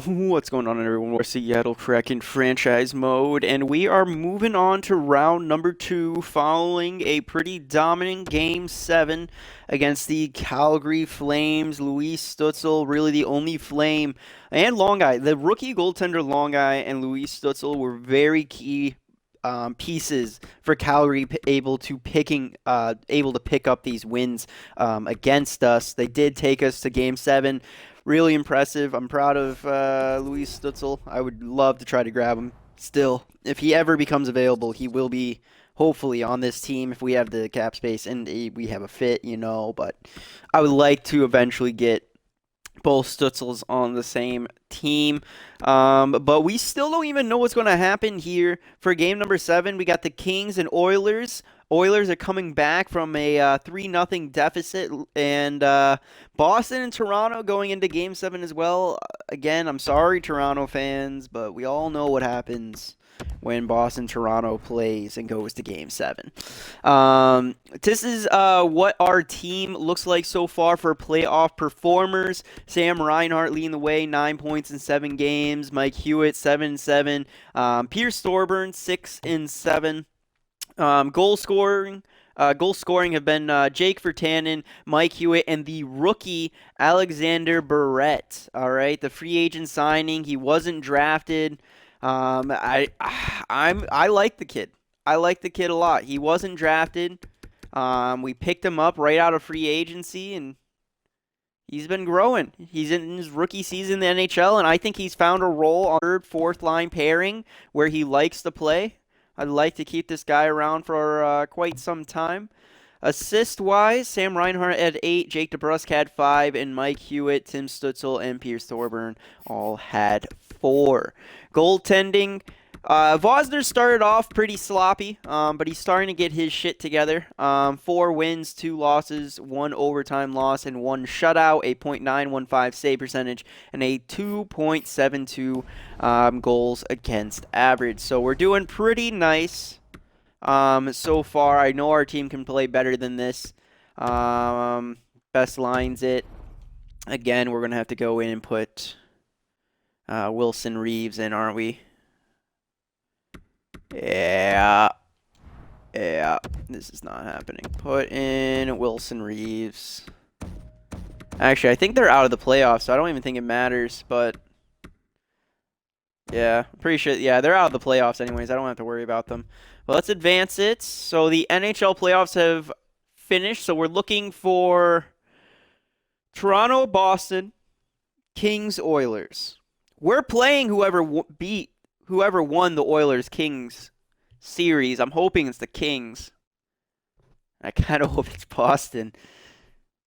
What's going on, everyone? We're Seattle Kraken franchise mode, and we are moving on to round number 2 following a pretty dominant Game 7 against the Calgary Flames. Luis Stutzel, really the only Flame, and Long Eye. The rookie goaltender Long Eye and Luis Stutzel were very key pieces for Calgary able to pick up these wins against us. They did take us to Game 7. Really impressive. I'm proud of Luis Stutzel. I would love to try to grab him still. If he ever becomes available, he will be hopefully on this team if we have the cap space and we have a fit, But I would like to eventually get both Stutzels on the same team. But we still don't even know what's going to happen here for game number 7. We got the Kings and Oilers. Oilers are coming back from a 3-0 deficit, and Boston and Toronto going into Game 7 as well. Again, I'm sorry, Toronto fans, but we all know what happens when Boston-Toronto plays and goes to Game 7. This is what our team looks like so far for playoff performers. Sam Reinhart leading the way, 9 points in 7 games. Mike Hewitt, 7-7. Pierce Thorburn, 6-7. Goal scoring have been Jake Virtanen, Mike Hewitt, and the rookie Alexander Barrett. All right, the free agent signing. He wasn't drafted. I like the kid. I like the kid a lot. He wasn't drafted. We picked him up right out of free agency, and he's been growing. He's in his rookie season in the NHL, and I think he's found a role on third, fourth line pairing where he likes to play. I'd like to keep this guy around for quite some time. Assist-wise, Sam Reinhart had 8, Jake DeBrusk had 5, and Mike Hewitt, Tim Stutzel, and Pierce Thorburn all had 4. Goaltending, Vosner started off pretty sloppy, but he's starting to get his shit together. 4 wins, 2 losses, 1 overtime loss, and 1 shutout, a .915 save percentage, and a 2.72 goals against average. So we're doing pretty nice so far. I know our team can play better than this. Best lines it. Again, we're going to have to go in and put Wilson Reeves in, aren't we? Yeah. This is not happening. Put in Wilson Reeves. Actually, I think they're out of the playoffs, so I don't even think it matters, but yeah, I'm pretty sure. Yeah, they're out of the playoffs anyways. I don't have to worry about them. But let's advance it. So the NHL playoffs have finished, so we're looking for Toronto, Boston, Kings, Oilers. We're playing whoever won the Oilers-Kings series. I'm hoping it's the Kings. I kind of hope it's Boston.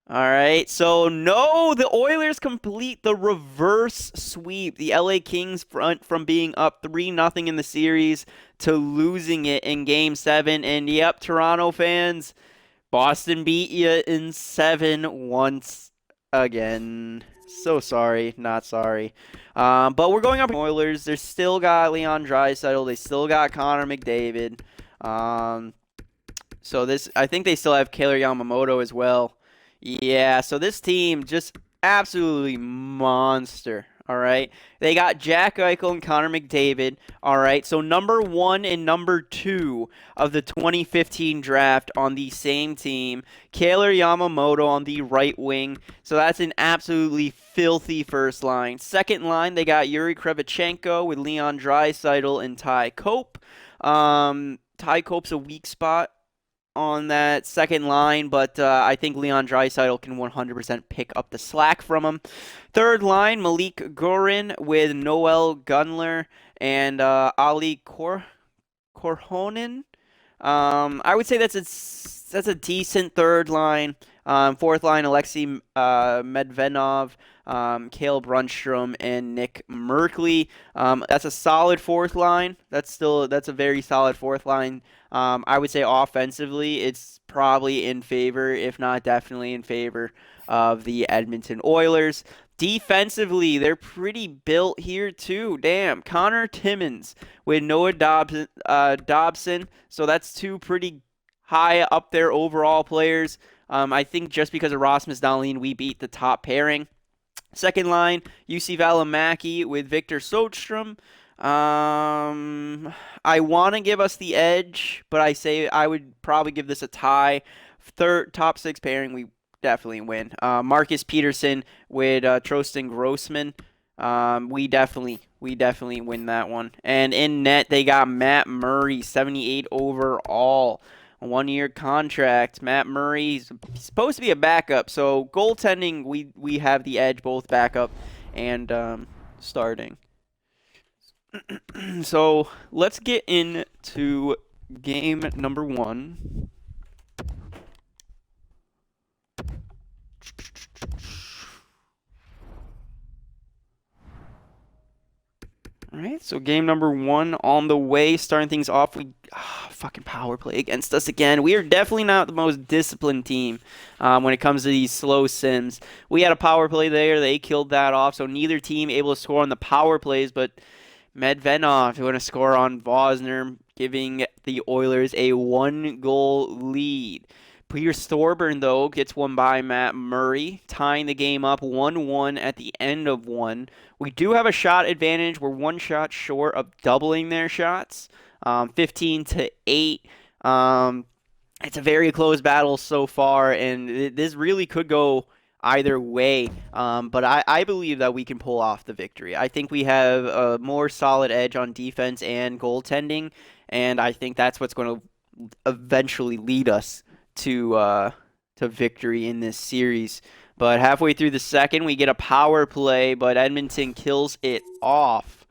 All right, so no, the Oilers complete the reverse sweep. The LA Kings front from being up 3-0 in the series to losing it in Game 7. And yep, Toronto fans, Boston beat you in 7 once again. So sorry, not sorry. But we're going up Oilers. They still got Leon Draisaitl. They still got Connor McDavid. So I think they still have Kailer Yamamoto as well. Yeah, so this team just absolutely monster, all right? They got Jack Eichel and Connor McDavid, all right? So number 1 and number 2 of the 2015 draft on the same team. Kailer Yamamoto on the right wing. So that's an absolutely filthy first line. Second line, they got Yuri Krivichenko with Leon Draisaitl and Ty Cope. Ty Cope's a weak spot on that second line, but I think Leon Draisaitl can 100% pick up the slack from him. Third line, Malik Gorin with Noel Gunler and Ali Korhonen. I would say that's a decent third line. Fourth line, Alexei Medvedov, Cale Brunstrom, and Nick Merkley. That's a solid fourth line. That's a very solid fourth line. I would say offensively, it's probably in favor, if not definitely in favor, of the Edmonton Oilers. Defensively, they're pretty built here too. Damn, Connor Timmins with Noah Dobson. So that's 2 pretty high up there overall players. I think just because of Rasmus Dahlin, we beat the top pairing. Second line, UC Valimaki with Victor Soderstrom. I want to give us the edge, but I would probably give this a tie. Third, top 6 pairing, we definitely win. Marcus Peterson with Trosten Grossman. We definitely win that one. And in net, they got Matt Murray, 78 overall. A 1-year contract. Matt Murray's supposed to be a backup, so goaltending, we have the edge, both backup and starting. So let's get into game number 1. All right, so game number 1 on the way. Starting things off, fucking power play against us again. We are definitely not the most disciplined team when it comes to these slow sims. We had a power play there. They killed that off, so neither team able to score on the power plays, but Medvedev going to score on Vosner, giving the Oilers a 1-goal lead. Peter Thorburn, though, gets one by Matt Murray, tying the game up 1-1 at the end of 1. We do have a shot advantage. We're 1 shot short of doubling their shots, 15-8. It's a very close battle so far, and this really could go either way. But I believe that we can pull off the victory. I think we have a more solid edge on defense and goaltending, and I think that's what's going to eventually lead us to victory in this series. But halfway through the second, we get a power play, but Edmonton kills it off.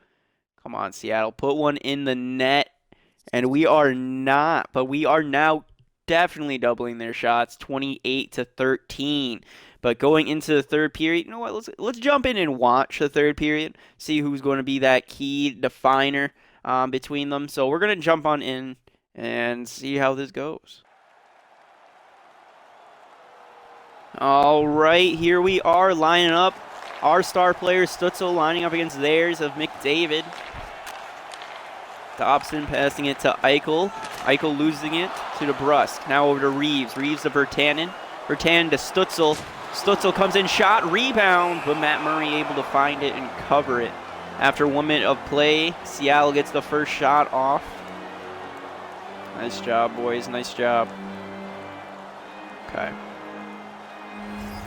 Come on, Seattle, put one in the net, and we are not, but we are now definitely doubling their shots, 28-13. But going into the third period, you know what? Let's jump in and watch the third period, see who's going to be that key definer between them. So we're going to jump on in and see how this goes. All right, here we are lining up. Our star player, Stutzel, lining up against theirs of McDavid. Dobson passing it to Eichel. Eichel losing it to DeBrusk. Now over to Reeves. Reeves to Virtanen. Virtanen to Stutzel. Stutzel comes in, shot, rebound, but Matt Murray able to find it and cover it. After 1 minute of play, Seattle gets the first shot off. Nice job, boys. Nice job. Okay.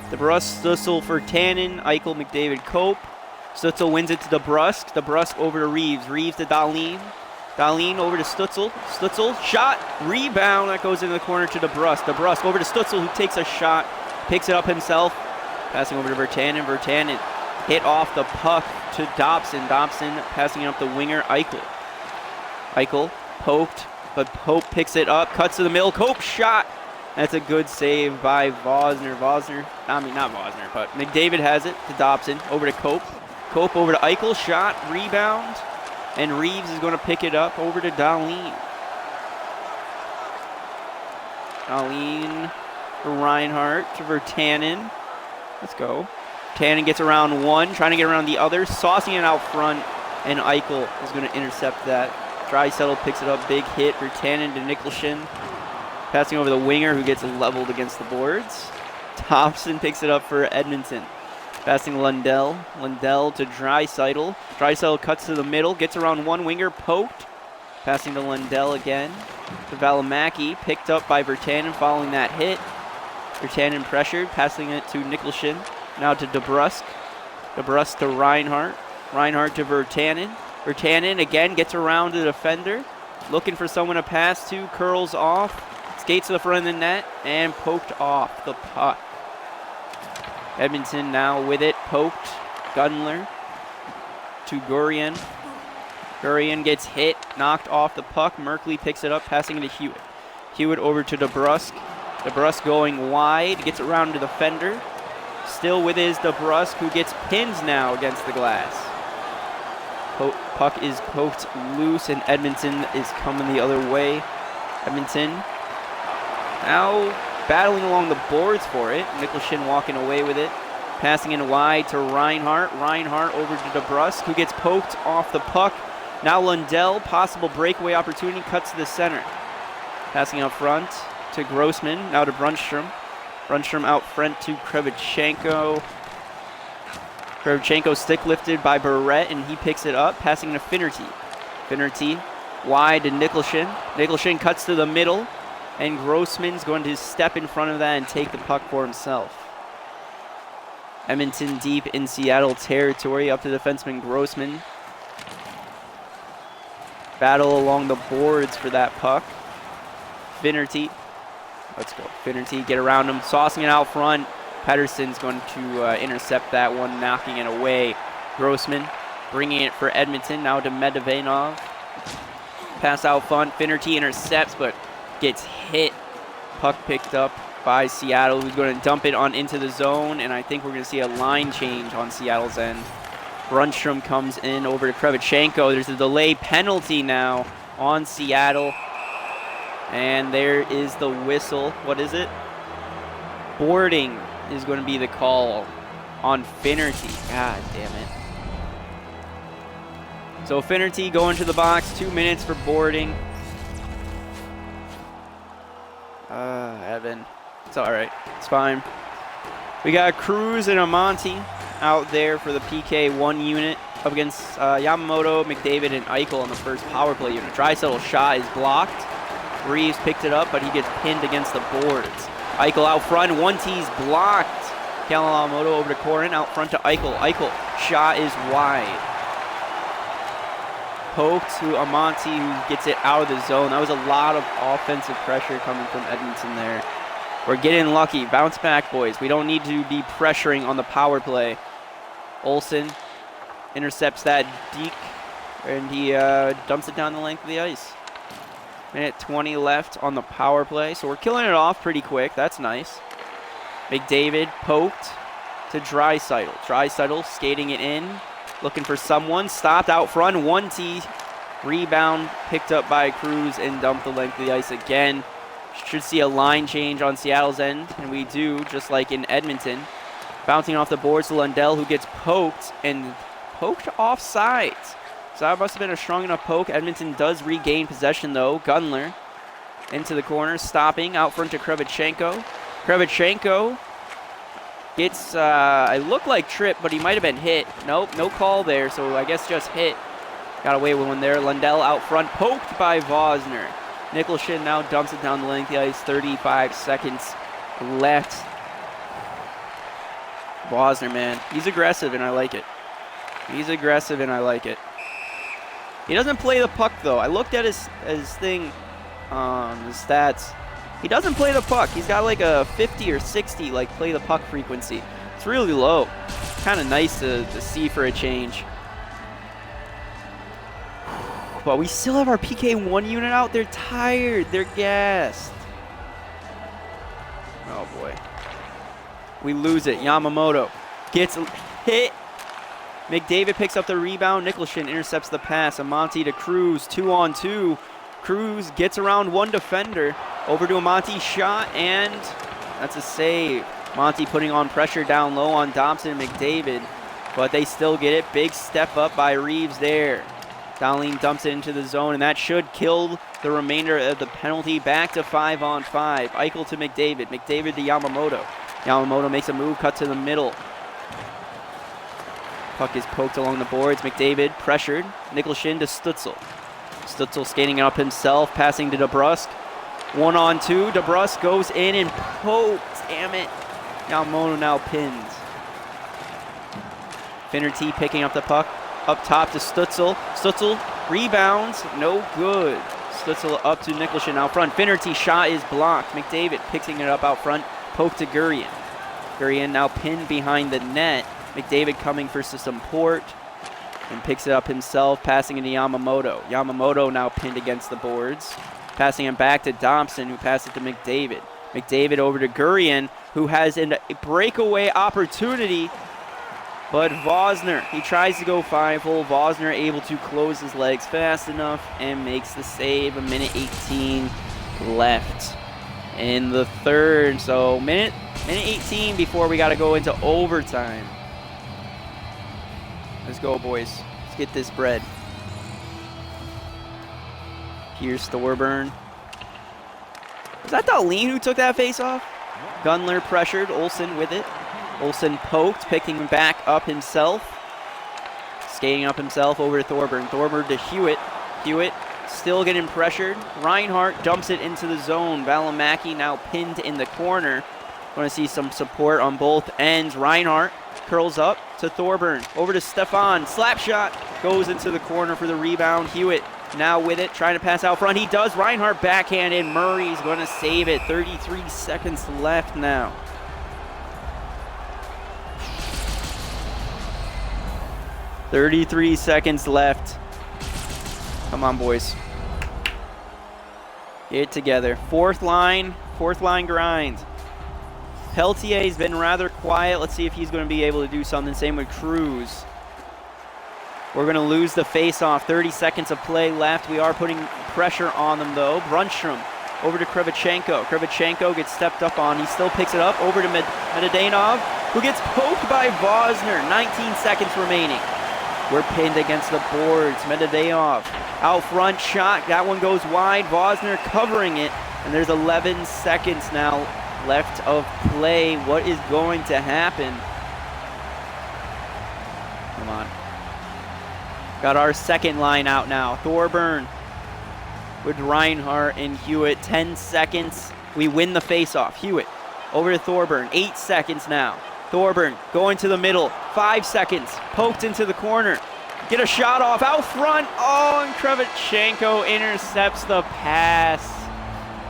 DeBrusk, Stutzel for Tannen, Eichel, McDavid, Cope. Stutzel wins it to DeBrusk. DeBrusk over to Reeves. Reeves to Dahlin. Dahlin over to Stutzel. Stutzel, shot, rebound. That goes into the corner to DeBrusk. DeBrusk over to Stutzel, who takes a shot, picks it up himself. Passing over to Virtanen. Virtanen hit off the puck to Dobson. Dobson passing it up the winger, Eichel. Eichel poked, but Pope picks it up, cuts to the middle. Cope shot. That's a good save by Vosner. Not Vosner, but McDavid has it to Dobson. Over to Cope. Cope over to Eichel. Shot, rebound. And Reeves is going to pick it up over to Dahlin. Dahlin for Reinhart to Virtanen. Let's go. Tannen gets around one, trying to get around the other. Saucing it out front, and Eichel is going to intercept that. Draisaitl picks it up. Big hit. Virtanen to Nicholson. Passing over the winger, who gets leveled against the boards. Thompson picks it up for Edmonton. Passing Lundell. Lundell to Draisaitl. Draisaitl cuts to the middle, gets around one winger, poked. Passing to Lundell again. To Valimaki, picked up by Virtanen following that hit. Virtanen pressured, passing it to Nicholson. Now to DeBrusk. DeBrusk to Reinhart. Reinhart to Virtanen. Virtanen again gets around the defender. Looking for someone to pass to, curls off. Skates to the front of the net and poked off the puck. Edmonton now with it, poked. Gunler to Gurian. Gurian gets hit, knocked off the puck. Merkley picks it up, passing it to Hewitt. Hewitt over to DeBrusk. DeBrusk going wide, gets around to the defender. Still with his DeBrusk, who gets pins now against the glass. Puck is poked loose, and Edmonton is coming the other way. Edmonton now battling along the boards for it. Nicholson walking away with it. Passing in wide to Reinhart. Reinhart over to DeBrusk, who gets poked off the puck. Now Lundell, possible breakaway opportunity, cuts to the center. Passing out front to Grossman. Now to Brunstrom. Brunstrom out front to Krevchenko. Kravchenko stick lifted by Barrett, and he picks it up, passing to Finnerty. Finnerty wide to Nicholson. Nicholson cuts to the middle, and Grossman's going to step in front of that and take the puck for himself. Edmonton deep in Seattle territory, up to defenseman Grossman. Battle along the boards for that puck. Finnerty. Let's go. Finnerty, get around him, saucing it out front. Pettersson's going to intercept that one, knocking it away. Grossman bringing it for Edmonton, now to Medvedev. Pass out front, Finnerty intercepts, but gets hit. Puck picked up by Seattle, who's going to dump it on into the zone, and I think we're going to see a line change on Seattle's end. Brunstrom comes in over to Kravchenko. There's a delay penalty now on Seattle, and there is the whistle. What is it? Boarding is going to be the call on Finnerty. God damn it. So Finnerty going to the box, 2 minutes for boarding. Evan, it's all right, it's fine. We got Cruz and Amonte out there for the PK1 unit up against Yamamoto, McDavid, and Eichel on the first power play unit. Draisaitl shot is blocked. Reeves picked it up, but he gets pinned against the boards. Eichel out front, 1-T's blocked. Yamamoto over to Corin, out front to Eichel. Eichel, shot is wide. Poked to Amonte, who gets it out of the zone. That was a lot of offensive pressure coming from Edmonton there. We're getting lucky. Bounce back, boys. We don't need to be pressuring on the power play. Olsen intercepts that deke, and he dumps it down the length of the ice. Minute 20 left on the power play, so we're killing it off pretty quick. That's nice. McDavid poked to Draisaitl. Draisaitl skating it in, looking for someone. Stopped out front, 1-T. Rebound picked up by Cruz and dumped the length of the ice again. Should see a line change on Seattle's end, and we do, just like in Edmonton. Bouncing off the boards to Lundell, who gets poked off sides. So that must have been a strong enough poke. Edmonton does regain possession, though. Gunler into the corner, stopping out front to Kravchenko. Kravchenko gets, I look like trip, but he might have been hit. Nope, no call there, so I guess just hit. Got away with one there. Lundell out front, poked by Vosner. Nicholson now dumps it down the length of the ice. 35 seconds left. Vosner, man, he's aggressive, and I like it. He's aggressive, and I like it. He doesn't play the puck, though. I looked at his thing, his stats. He doesn't play the puck. He's got like a 50 or 60 like play the puck frequency. It's really low. Kind of nice to see for a change. But we still have our PK1 unit out. They're tired. They're gassed. Oh, boy. We lose it. Yamamoto gets hit. McDavid picks up the rebound. Nicholson intercepts the pass. Amonte to Cruz. 2-on-2. Cruz gets around one defender. Over to Amonte. Shot, and that's a save. Monty putting on pressure down low on Dobson and McDavid. But they still get it. Big step up by Reeves there. Dowling dumps it into the zone, and that should kill the remainder of the penalty. Back to 5-on-5. Eichel to McDavid. McDavid to Yamamoto. Yamamoto makes a move, cut to the middle. Puck is poked along the boards. McDavid pressured. Nicholson to Stützle. Stützle skating up himself, passing to DeBrusk. 1-on-2. DeBrusk goes in and pokes. Damn it. Yamamoto now pins. Finnerty picking up the puck. Up top to Stützle. Stützle rebounds. No good. Stützle up to Nicholson out front. Finnerty shot is blocked. McDavid picking it up out front. Poke to Gurian. Gurian now pinned behind the net. McDavid coming for some support and picks it up himself, passing into Yamamoto. Yamamoto now pinned against the boards. Passing him back to Dobson, who passes it to McDavid. McDavid over to Gurian, who has a breakaway opportunity. But Vosner, he tries to go 5-hole. Vosner able to close his legs fast enough and makes the save. A minute 18 left in the third. So minute 18 before we got to go into overtime. Let's go, boys. Let's get this bread. Here's Thorburn. Was that Dahlin who took that face off? Gunler pressured. Olsen with it. Olsen poked, picking him back up himself. Skating up himself over to Thorburn. Thorburn to Hewitt. Hewitt still getting pressured. Reinhart dumps it into the zone. Valimaki now pinned in the corner. Want to see some support on both ends. Reinhart curls up to Thorburn. Over to Stefan. Slap shot goes into the corner for the rebound. Hewitt now with it, trying to pass out front. He does. Reinhart backhanded. Murray's going to save it. 33 seconds left now. .33 seconds left. Come on, boys. Get it together. Fourth line grind. Peltier's been rather quiet. Let's see if he's going to be able to do something. Same with Cruz. We're going to lose the face-off. 30 seconds of play left. We are putting pressure on them, though. Brunstrom over to Krivichenko. Krivichenko gets stepped up on. He still picks it up. Over to Medvedev, who gets poked by Vosner. 19 seconds remaining. We're pinned against the boards. Medvedev out front shot. That one goes wide. Vosner covering it. And there's 11 seconds now left of play. What is going to happen? Come on. Got our second line out now. Thorburn with Reinhart and Hewitt. 10 seconds. We win the faceoff. Hewitt over to Thorburn. 8 seconds now. Thorburn going to the middle. 5 seconds. Poked into the corner. Get a shot off out front. Oh, and Krivichenko intercepts the pass.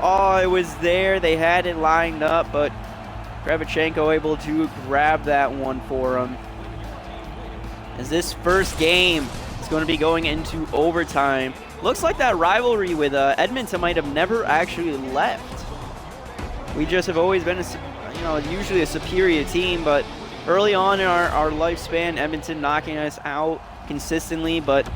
Oh, it was there. They had it lined up, but Krivichenko able to grab that one for him. As this first game is going to be going into overtime. Looks like that rivalry with Edmonton might have never actually left. We just have always been usually a superior team, but early on in our lifespan, Edmonton knocking us out consistently, but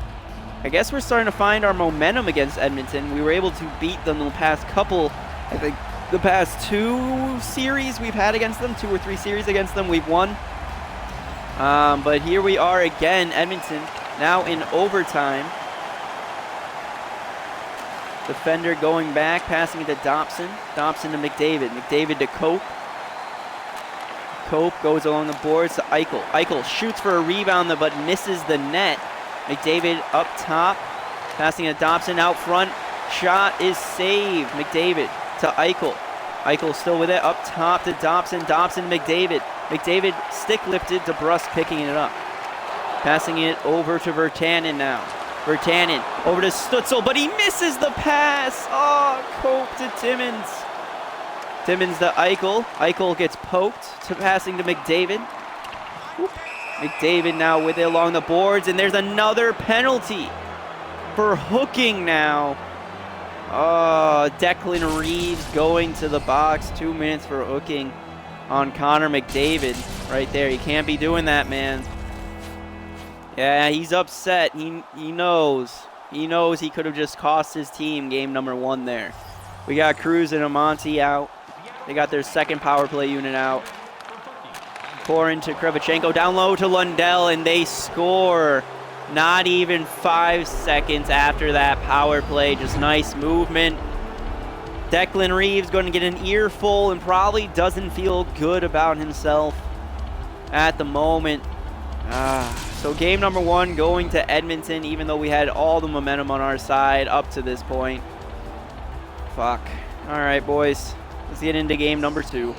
I guess we're starting to find our momentum against Edmonton. We were able to beat them the past couple, I think the past 2 series we've had against them, 2 or 3 series against them, we've won. But here we are again, Edmonton, now in overtime. Defender going back, passing it to Dobson. Dobson to McDavid. McDavid to Cope. Cope goes along the boards to Eichel. Eichel shoots for a rebound but misses the net. McDavid up top, passing to Dobson out front. Shot is saved. McDavid to Eichel. Eichel still with it, up top to Dobson. Dobson, McDavid. McDavid stick lifted, DeBrusque picking it up. Passing it over to Virtanen now. Virtanen over to Stutzel, but he misses the pass. Oh, Cope to Timmins. Timmins to Eichel. Eichel gets poked, to passing to McDavid. Whoop. McDavid now with it along the boards, and there's another penalty for hooking now. Oh, Declan Reeves going to the box. 2 minutes for hooking on Connor McDavid right there. You can't be doing that, man. Yeah, he's upset. He knows. He knows he could have just cost his team game number 1 there. We got Cruz and Amonte out. They got their second power play unit out. Pour into Krivichenko, down low to Lundell, and they score. Not even 5 seconds after that power play. Just nice movement. Declan Reeves going to get an earful and probably doesn't feel good about himself at the moment. So game number 1 going to Edmonton, even though we had all the momentum on our side up to this point. Fuck. All right, boys. Let's get into game number 2.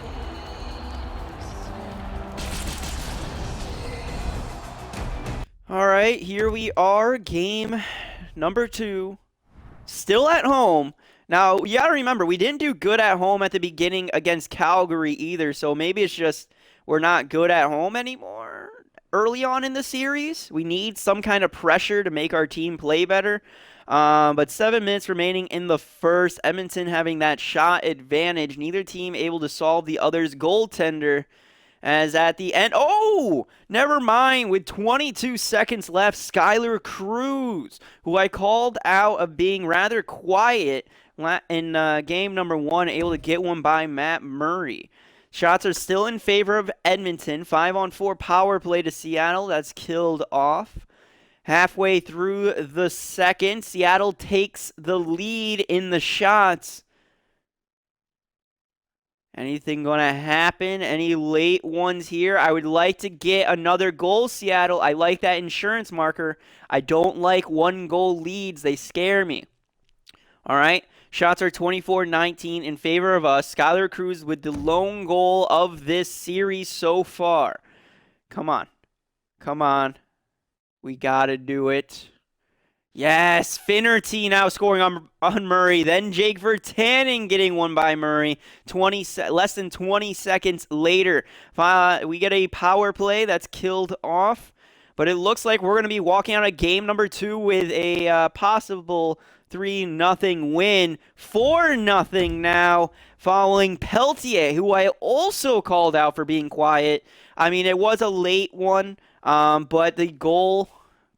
All right, here we are, game number 2. Still at home. Now, you gotta remember, we didn't do good at home at the beginning against Calgary either, so maybe it's just we're not good at home anymore early on in the series. We need some kind of pressure to make our team play better. But 7 minutes remaining in the first. Edmonton having that shot advantage. Neither team able to solve the other's goaltender. As at the end, oh, never mind. With 22 seconds left, Skylar Cruz, who I called out of being rather quiet in game number 1, able to get one by Matt Murray. Shots are still in favor of Edmonton. 5-on-4 power play to Seattle. That's killed off. Halfway through the second, Seattle takes the lead in the shots. Anything going to happen? Any late ones here? I would like to get another goal, Seattle. I like that insurance marker. I don't like 1-goal leads. They scare me. All right. Shots are 24-19 in favor of us. Skylar Cruz with the lone goal of this series so far. Come on. Come on. We got to do it. Yes, Finnerty now scoring on Murray. Then Jake Virtanen getting one by Murray. Less than 20 seconds later, we get a power play that's killed off. But it looks like we're going to be walking out of game number 2 with a possible 3-0 win. 4-0 now following Peltier, who I also called out for being quiet. I mean, it was a late one, but the goal...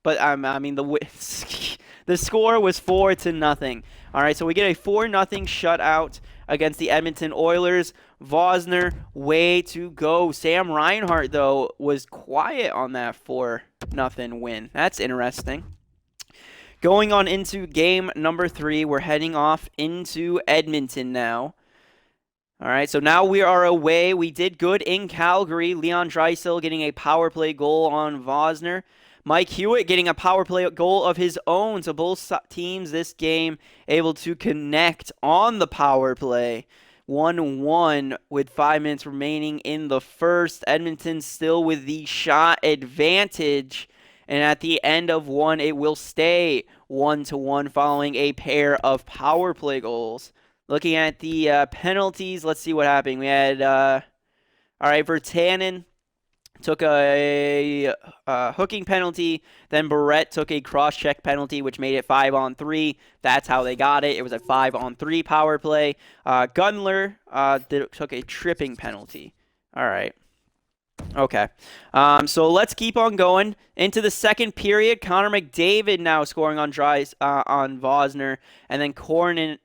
But I mean, the score was 4-0. All right, so we get a 4-0 shutout against the Edmonton Oilers. Vosner, way to go. Sam Reinhart, though, was quiet on that 4-0 win. That's interesting. Going on into game number 3, we're heading off into Edmonton now. All right, so now we are away. We did good in Calgary. Leon Draisaitl getting a power play goal on Vosner. Mike Hewitt getting a power play goal of his own. So both teams this game able to connect on the power play. 1-1 with 5 minutes remaining in the first. Edmonton still with the shot advantage. And at the end of one, it will stay 1-1 following a pair of power play goals. Looking at the penalties, let's see what happened. We had, all right, Virtanen took a hooking penalty. Then Barrett took a cross-check penalty, which made it 5-on-3. That's how they got it. It was a 5-on-3 power play. Gunler took a tripping penalty. All right. Okay. So let's keep on going. Into the second period, Connor McDavid now scoring on Vosner. And then Korhinen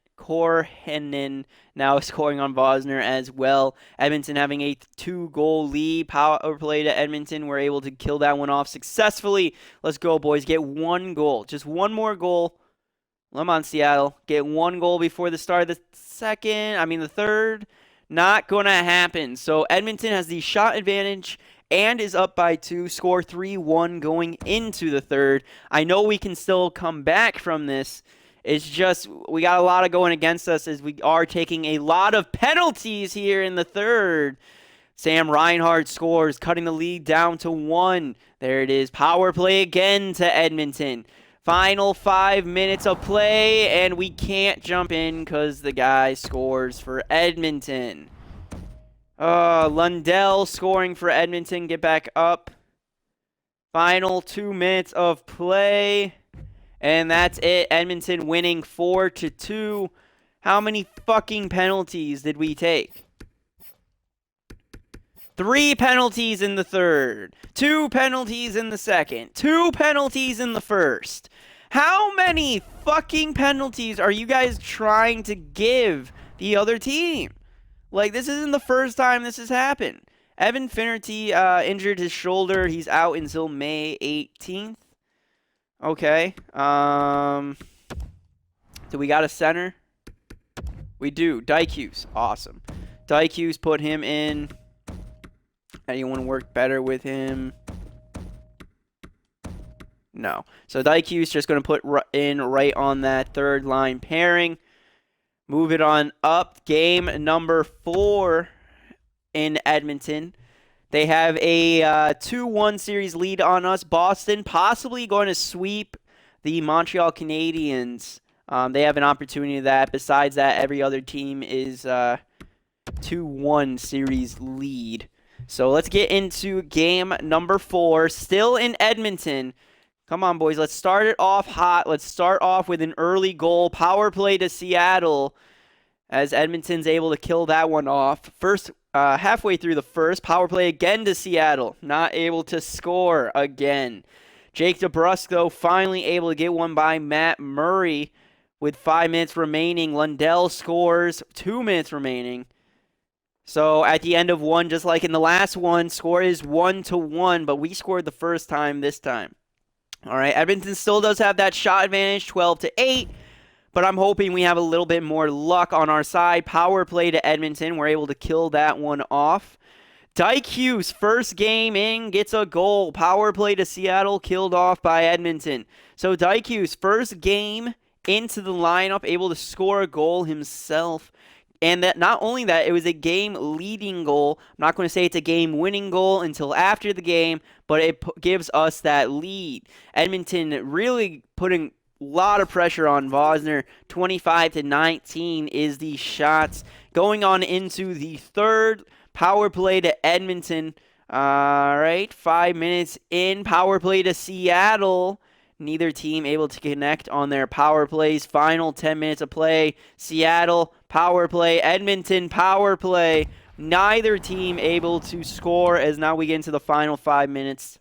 now scoring on Vosner as well. Edmonton having a 2-goal lead. Power play to Edmonton. We're able to kill that one off successfully. Let's go, boys. Get 1 goal. Just 1 more goal. Come on, Seattle. Get 1 goal before the start of the third. Not going to happen. So Edmonton has the shot advantage and is up by 2. Score 3-1 going into the third. I know we can still come back from this. It's just we got a lot of going against us as we are taking a lot of penalties here in the third. Sam Reinhart scores, cutting the lead down to 1. There it is. Power play again to Edmonton. Final 5 minutes of play, and we can't jump in because the guy scores for Edmonton. Lundell scoring for Edmonton. Get back up. Final 2 minutes of play. And that's it. Edmonton winning 4-2. How many fucking penalties did we take? 3 penalties in the third. 2 penalties in the second. 2 penalties in the first. How many fucking penalties are you guys trying to give the other team? Like, this isn't the first time this has happened. Evan Finnerty injured his shoulder. He's out until May 18th. Okay. Do we got a center? We do. Dykes. Awesome. Dykes, put him in. Anyone work better with him? No. So Dykes just going to put in right on that third line pairing. Move it on up. Game number 4 in Edmonton. They have a 2-1 series lead on us. Boston possibly going to sweep the Montreal Canadiens. They have an opportunity to that. Besides that, every other team is 2-1 series lead. So let's get into game number 4. Still in Edmonton. Come on, boys. Let's start it off hot. Let's start off with an early goal. Power play to Seattle as Edmonton's able to kill that one off. First, halfway through the first, power play again to Seattle. Not able to score again. Jake DeBrusk, though, finally able to get one by Matt Murray with 5 minutes remaining. Lundell scores, 2 minutes remaining. So at the end of one, just like in the last one, score is 1-1, but we scored the first time this time. All right, Edmonton still does have that shot advantage, 12-8. but I'm hoping we have a little bit more luck on our side. Power play to Edmonton. We're able to kill that one off. Dyke Hughes, first game in, gets a goal. Power play to Seattle, killed off by Edmonton. So Dyke Hughes, first game into the lineup, able to score a goal himself. And that not only that, it was a game-leading goal. I'm not going to say it's a game-winning goal until after the game, but it gives us that lead. Edmonton really putting a lot of pressure on Vosner. 25-19 is the shots. Going on into the third, power play to Edmonton. All right, 5 minutes in. Power play to Seattle. Neither team able to connect on their power plays. Final 10 minutes of play. Seattle, power play. Edmonton, power play. Neither team able to score as now we get into the final 5 minutes.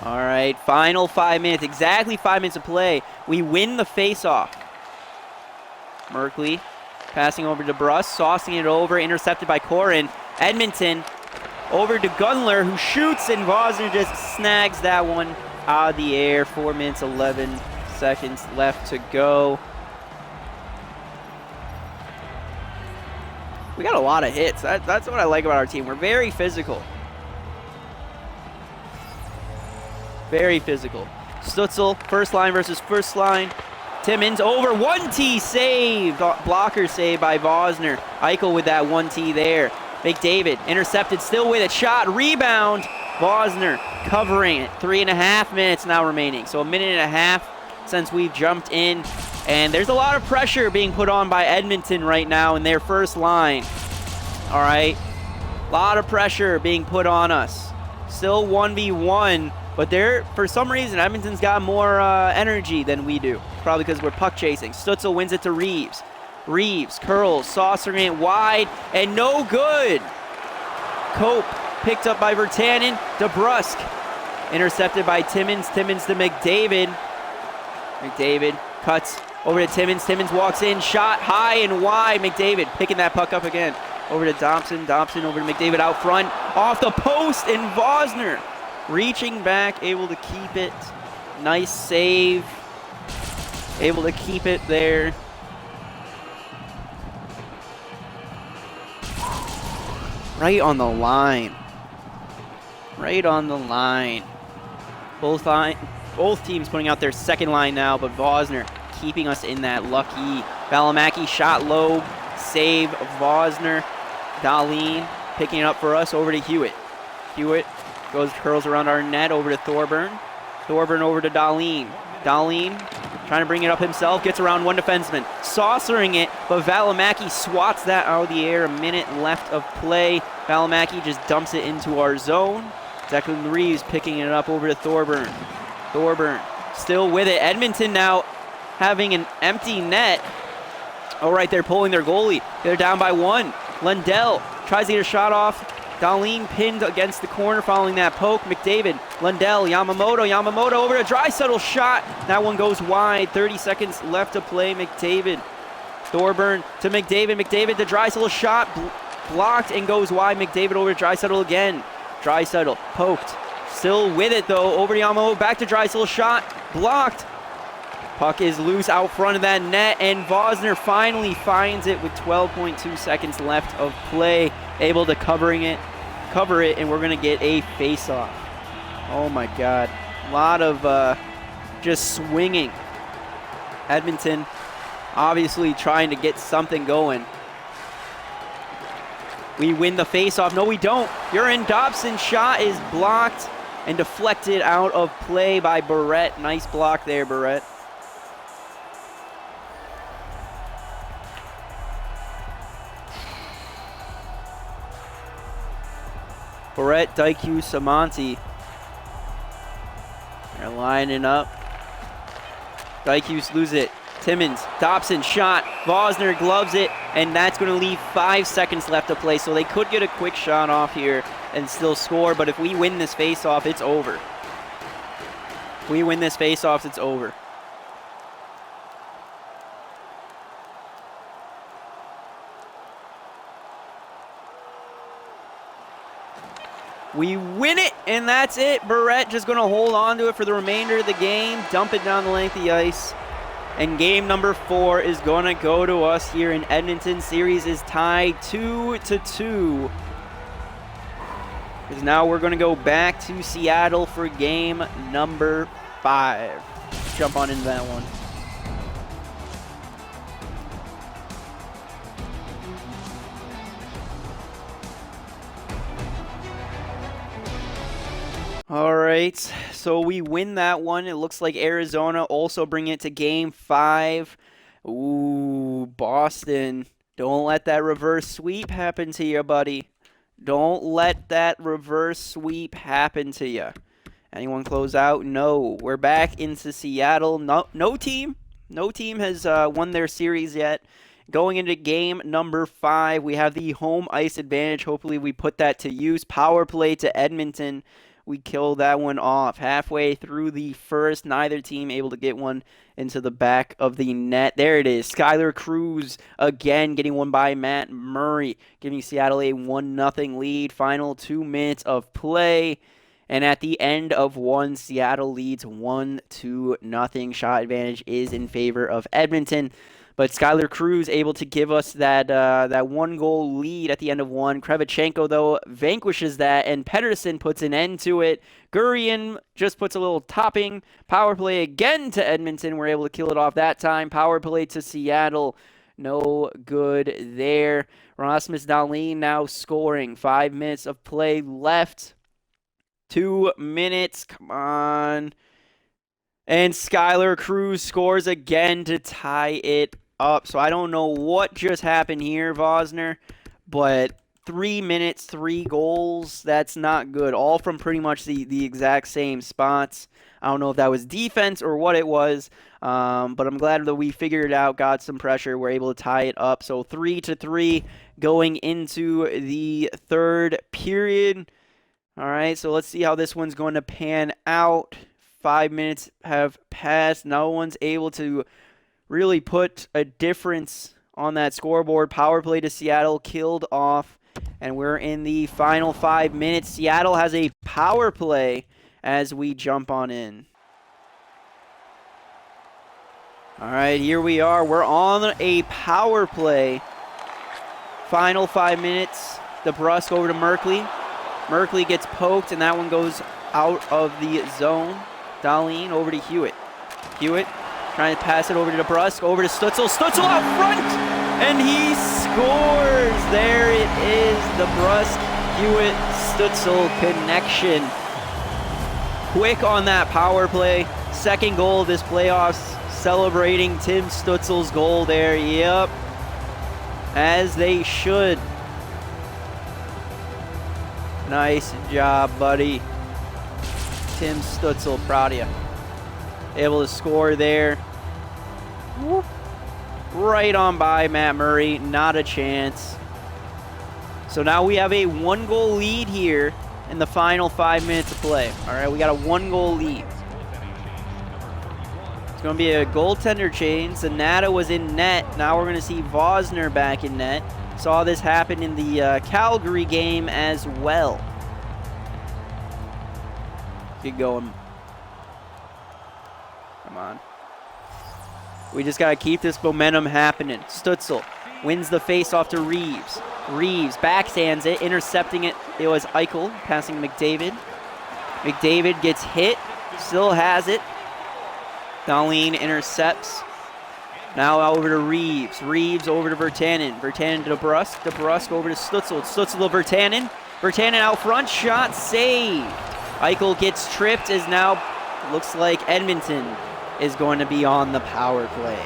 All right, final 5 minutes. Exactly 5 minutes of play. We win the face-off. Merkley passing over to Bruss, saucing it over, intercepted by Corin. Edmonton over to Gunler, who shoots, and Vosner just snags that one out of the air. 4 minutes, 11 seconds left to go. We got a lot of hits. That's what I like about our team. We're very physical. Very physical. Stutzel, first line versus first line. Timmins over, 1T save. Blocker save by Vosner. Eichel with that 1T there. McDavid intercepted, still with it. Shot, rebound. Vosner covering it. 3.5 minutes now remaining. So 1.5 minutes since we've jumped in. And there's a lot of pressure being put on by Edmonton right now in their first line. All right. A lot of pressure being put on us. Still 1v1. But for some reason, Edmonton's got more energy than we do. Probably because we're puck chasing. Stutzel wins it to Reeves. Reeves curls, saucering it wide, and no good. Cope picked up by Virtanen. DeBrusk intercepted by Timmins. Timmins to McDavid. McDavid cuts over to Timmins. Timmins walks in, shot high and wide. McDavid picking that puck up again. Over to Dobson. Dobson over to McDavid out front. Off the post, and Vosner reaching back, able to keep it. Nice save. Able to keep it there. Right on the line. Right on the line. Both teams putting out their second line now, but Vosner keeping us in that lucky. Valimaki shot low. Save Vosner. Dahlin picking it up for us over to Hewitt. Hewitt curls around our net over to Thorburn. Thorburn over to Dahlin. Dahlin trying to bring it up himself. Gets around one defenseman. Saucering it, but Valimaki swats that out of the air. 1 minute left of play. Valimaki just dumps it into our zone. Declan Reeves picking it up over to Thorburn. Thorburn still with it. Edmonton now having an empty net. All right, they're pulling their goalie. They're down by 1. Lundell tries to get a shot off. Dahlin pinned against the corner following that poke. McDavid, Lundell, Yamamoto over to Draisaitl shot. That one goes wide. 30 seconds left to play. McDavid. Thorburn to McDavid. McDavid to Draisaitl shot. Blocked and goes wide. McDavid over to Draisaitl again. Draisaitl poked. Still with it though. Over to Yamamoto. Back to Draisaitl shot. Blocked. Puck is loose out front of that net, and Vosner finally finds it with 12.2 seconds left of play. Able to cover it, and we're going to get a face-off. Oh my God. A lot of just swinging. Edmonton obviously trying to get something going. We win the face-off. No, we don't. Urian Dobson's shot is blocked and deflected out of play by Barrett. Nice block there, Barrett. Barrett, Daiku, Samanti. They're lining up. Daikus lose it. Timmins, Dobson shot. Vosner gloves it, and that's going to leave 5 seconds left to play. So they could get a quick shot off here and still score, but if we win this face-off, it's over. If we win this face-off, it's over. We win it, and that's it. Barrett just going to hold on to it for the remainder of the game, dump it down the length of the ice. And game number 4 is going to go to us here in Edmonton. Series is tied 2-2. Because now we're going to go back to Seattle for game number 5. Let's jump on into that one. All right, so we win that one. It looks like Arizona also bring it to game 5. Ooh, Boston. Don't let that reverse sweep happen to you, buddy. Don't let that reverse sweep happen to you. Anyone close out? No. We're back into Seattle. No team has won their series yet. Going into game number 5, we have the home ice advantage. Hopefully we put that to use. Power play to Edmonton. We kill that one off. Halfway through the first, neither team able to get one into the back of the net. There it is. Skylar Cruz again getting one by Matt Murray, giving Seattle a 1-0 lead. Final 2 minutes of play. And at the end of one, Seattle leads 1-0. Shot advantage is in favor of Edmonton. But Skylar Cruz able to give us that 1-goal lead at the end of one. Krevchenko, though, vanquishes that, and Pedersen puts an end to it. Gurian just puts a little topping. Power play again to Edmonton. We're able to kill it off that time. Power play to Seattle. No good there. Rasmus Dahlin now scoring. 5 minutes of play left. 2 minutes. Come on. And Skylar Cruz scores again to tie it up. So I don't know what just happened here, Vosner, but 3 minutes, 3 goals, that's not good. All from pretty much the exact same spots. I don't know if that was defense or what it was, but I'm glad that we figured it out, got some pressure, we're able to tie it up. So 3-3 going into the third period. All right, so let's see how this one's going to pan out. 5 minutes have passed. No one's able to really put a difference on that scoreboard. Power play to Seattle killed off, and we're in the final 5 minutes. Seattle has a power play as we jump on in. All right, here we are. We're on a power play. Final 5 minutes. DeBrusk over to Merkley. Merkley gets poked, and that one goes out of the zone. Dahlin over to Hewitt. Hewitt trying to pass it over to DeBrusk, over to Stutzel. Stutzel out front, and he scores. There it is, DeBrusk, Hewitt, Stutzel connection. Quick on that power play. Second goal of this playoffs, celebrating Tim Stutzel's goal there. Yep, as they should. Nice job, buddy. Tim Stutzel, proud of you. Able to score there. Whoop. Right on by Matt Murray, not a chance. So now we have a 1-goal lead here in the final 5 minutes of play. All right, we got a 1-goal lead. It's going to be a goaltender change. Zanata was in net. Now we're going to see Vosner back in net. Saw this happen in the Calgary game as well. Keep going. Come on. We just got to keep this momentum happening. Stutzel wins the face-off to Reeves. Reeves backhands it, intercepting it. It was Eichel passing McDavid. McDavid gets hit, still has it. Dahlin intercepts. Now over to Reeves. Reeves over to Virtanen. Virtanen to DeBrusk. DeBrusk over to Stutzel. Stutzel to Virtanen. Virtanen out front. Shot saved. Eichel gets tripped as now looks like Edmonton is going to be on the power play.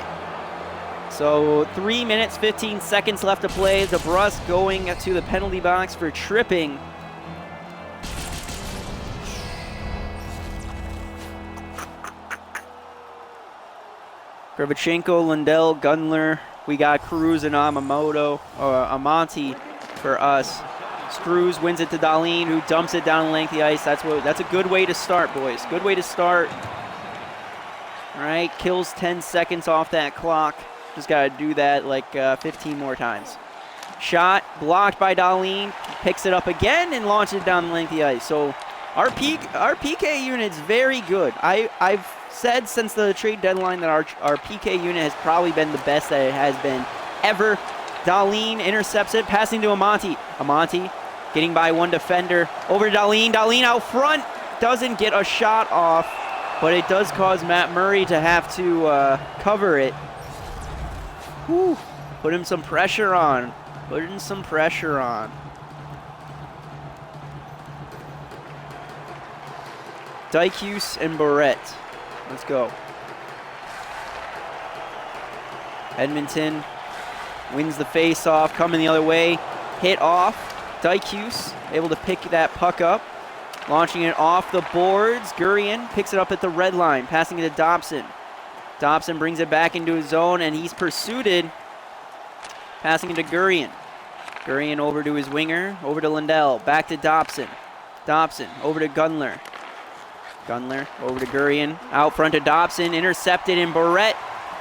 So 3 minutes, 15 seconds left to play. DeBrusk going to the penalty box for tripping. Krevchenko, Lundell, Gunler. We got Cruz and Amati for us. Cruz wins it to Dahlin, who dumps it down the length of the ice. That's a good way to start, boys. Good way to start. All right, kills 10 seconds off that clock. Just got to do that like 15 more times. Shot blocked by Dahlin. picks it up again and launches it down the length of the ice. So our PK unit's very good. I've said since the trade deadline that our PK unit has probably been the best that it has been ever. Dahlin intercepts it, passing to Amonte. Amonte getting by one defender. Over to Dahlin. Dahlin out front. Doesn't get a shot off, but it does cause Matt Murray to have to cover it. Whew. Put him some pressure on. Put him some pressure on. Dykhuis and Barrett. Let's go. Edmonton wins the face-off, coming the other way. Hit off. Dykhuis able to pick that puck up. Launching it off the boards. Gurian picks it up at the red line, passing it to Dobson. Dobson brings it back into his zone, and he's pursued. Passing it to Gurian. Gurian over to his winger, over to Lindell, back to Dobson. Dobson over to Gunler. Gunler over to Gurian, out front to Dobson, intercepted, and Barrett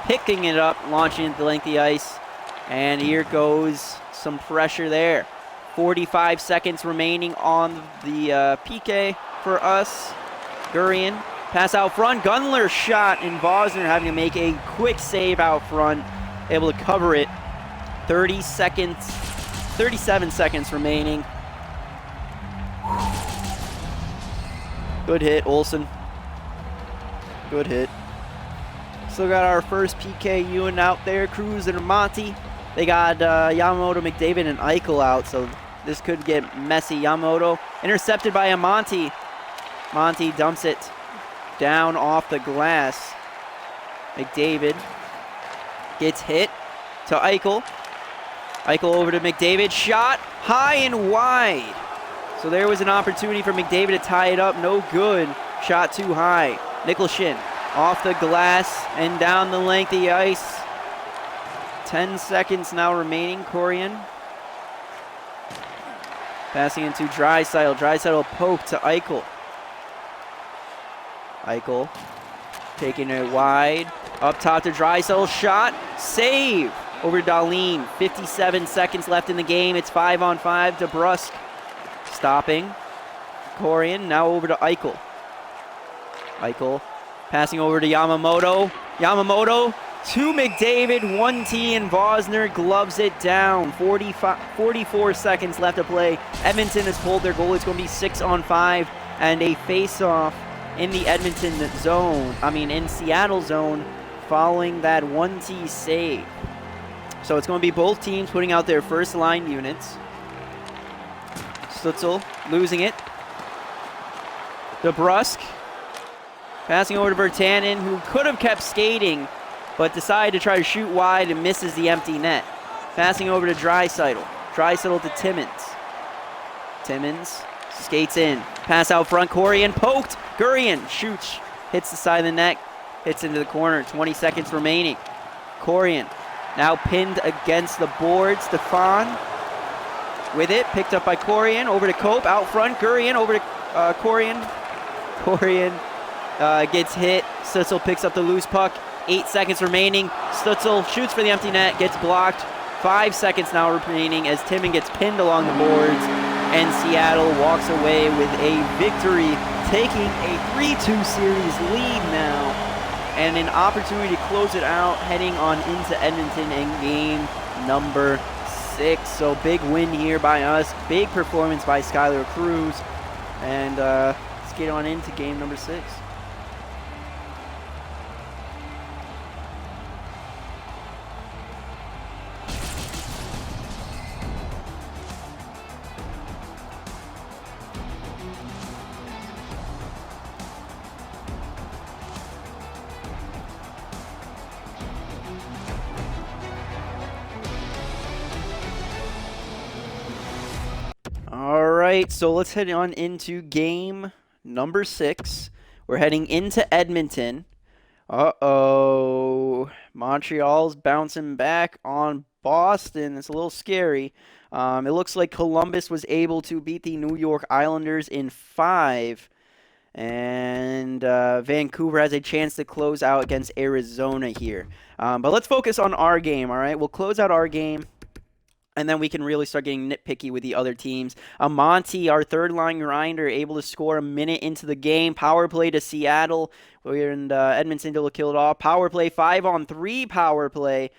picking it up, launching it the length of the ice. And here goes some pressure there. 45 seconds remaining on the PK for us. Gurian, pass out front, Gunler shot, and Vosner having to make a quick save out front, able to cover it. 37 seconds remaining. Good hit, Olsen. Good hit. Still got our first PK unit out there, Cruz and Amonte. They got Yamamoto, McDavid, and Eichel out, so this could get messy. Yamamoto intercepted by Amonte. Amonte dumps it down off the glass. McDavid gets hit to Eichel. Eichel over to McDavid, shot high and wide. So there was an opportunity for McDavid to tie it up, no good. Shot too high. Nicholson off the glass and down the length of the ice. 10 seconds now remaining. Corian passing into Draisaitl. Draisaitl poke to Eichel. Eichel taking it wide. Up top to Draisaitl. Shot. Save over Dahlin. 57 seconds left in the game. It's 5-on-5 to Brusque. Stopping. Corian now over to Eichel. Eichel passing over to Yamamoto. Yamamoto to McDavid. 1T and Vosner gloves it down. 44 seconds left to play. Edmonton has pulled their goal. It's going to be 6-on-5 and a face-off in the Edmonton zone. In Seattle zone following that 1T save. So it's going to be both teams putting out their first line units. Stutzel losing it. DeBrusque passing over to Virtanen, who could have kept skating, but decided to try to shoot wide and misses the empty net. Passing over to Draisaitl. Draisaitl to Timmins. Timmins skates in. Pass out front. Corian poked. Gurian shoots. Hits the side of the net. Hits into the corner. 20 seconds remaining. Corian now pinned against the board. Stefan with it, picked up by Corian, over to Cope, out front, Gurian, over to Corian. Corian gets hit. Stutzel picks up the loose puck. 8 seconds remaining. Stutzel shoots for the empty net, gets blocked. 5 seconds now remaining as Timon gets pinned along the boards, and Seattle walks away with a victory, taking a 3-2 series lead now, and an opportunity to close it out, heading on into Edmonton in game number 6. So big win here by us. Big performance by Skylar Cruz. And let's get on into game number 6. Alright, so let's head on into game number 6. We're heading into Edmonton. Uh-oh. Montreal's bouncing back on Boston. It's a little scary. It looks like Columbus was able to beat the New York Islanders in 5. And Vancouver has a chance to close out against Arizona here. But let's focus on our game, alright? We'll close out our game. And then we can really start getting nitpicky with the other teams. Monty, our third line grinder, able to score a minute into the game. Power play to Seattle. We're in Edmonton able to kill it off. Power play, 5-on-3 power play.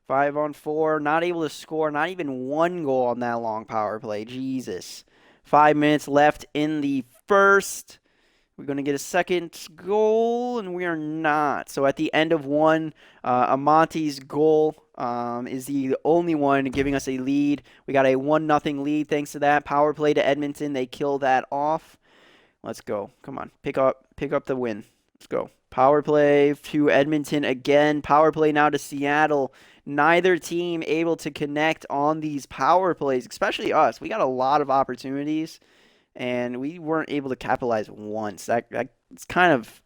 5-on-4, not able to score, not even one goal on that long power play. Jesus. 5 minutes left in the first. We're going to get a second goal, and we are not. So at the end of one, Amonte's goal is the only one giving us a lead. We got a 1-0 lead thanks to that. Power play to Edmonton. They kill that off. Let's go. Come on. Pick up the win. Let's go. Power play to Edmonton again. Power play now to Seattle. Neither team able to connect on these power plays, especially us. We got a lot of opportunities, and we weren't able to capitalize once. It's kind of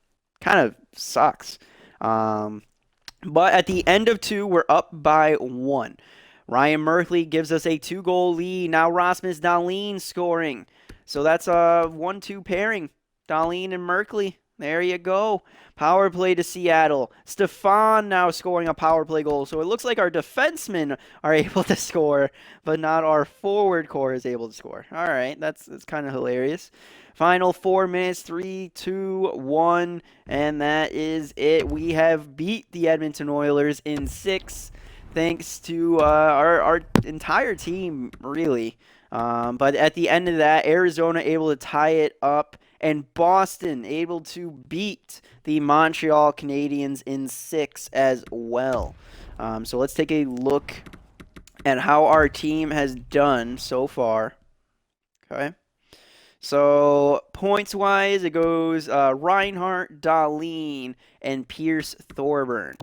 sucks. But at the end of two, we're up by 1. Ryan Merkley gives us a 2-goal lead. Now Rasmus Dahlin scoring. So that's a 1-2 pairing. Dahlin and Merkley. There you go. Power play to Seattle. Stefan now scoring a power play goal. So it looks like our defensemen are able to score, but not our forward core is able to score. All right, that's kind of hilarious. Final 4 minutes, 3, 2, 1, and that is it. We have beat the Edmonton Oilers in 6, thanks to our entire team, really. But at the end of that, Arizona able to tie it up, and Boston able to beat the Montreal Canadiens in 6 as well. So let's take a look at how our team has done so far. Okay. So points-wise, it goes Reinhart, Dahlin, and Pierce Thorburn.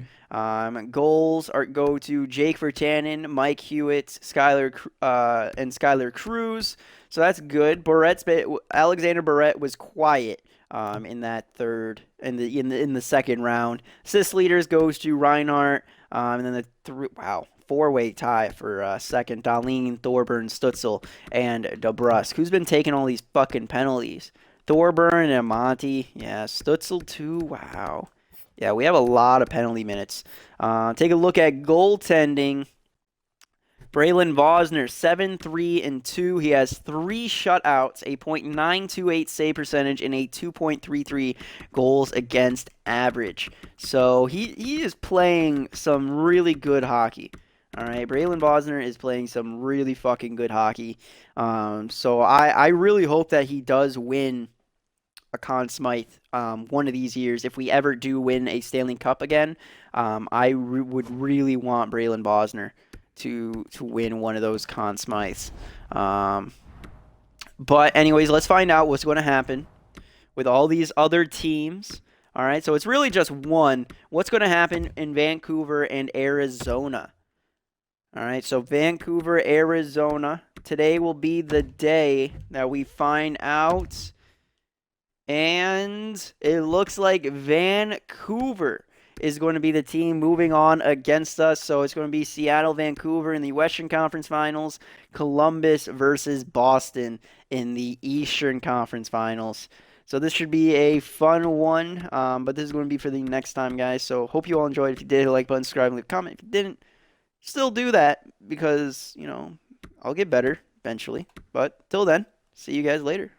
Goals go to Jake Virtanen, Mike Hewitt, and Skylar Cruz. So that's good. Alexander Barrett was quiet in that in the second round. Assist leaders goes to Reinhart, and then the 4-way tie for second. Dahlin, Thorburn, Stützle, and DeBrusk. Who's been taking all these fucking penalties? Thorburn and Monty. Yeah, Stützle too. Wow. Yeah, we have a lot of penalty minutes. Take a look at goaltending. Braylon Vosner, 7-3-2. He has 3 shutouts, a .928 save percentage, and a 2.33 goals against average. So he is playing some really good hockey. All right, Braylon Vosner is playing some really fucking good hockey. So I really hope that he does win a Conn Smythe one of these years. If we ever do win a Stanley Cup again, I would really want Braylon Vosner to win one of those Conn Smythes. But anyways, let's find out what's going to happen with all these other teams. All right, so it's really just one. What's going to happen in Vancouver and Arizona? All right, so Vancouver, Arizona. Today will be the day that we find out. And it looks like Vancouver is going to be the team moving on against us. So it's going to be Seattle, Vancouver in the Western Conference Finals, Columbus versus Boston in the Eastern Conference Finals. So this should be a fun one, but this is going to be for the next time, guys. So hope you all enjoyed. If you did, hit the like button, subscribe, and leave a comment. If you didn't, still do that because, I'll get better eventually. But till then, see you guys later.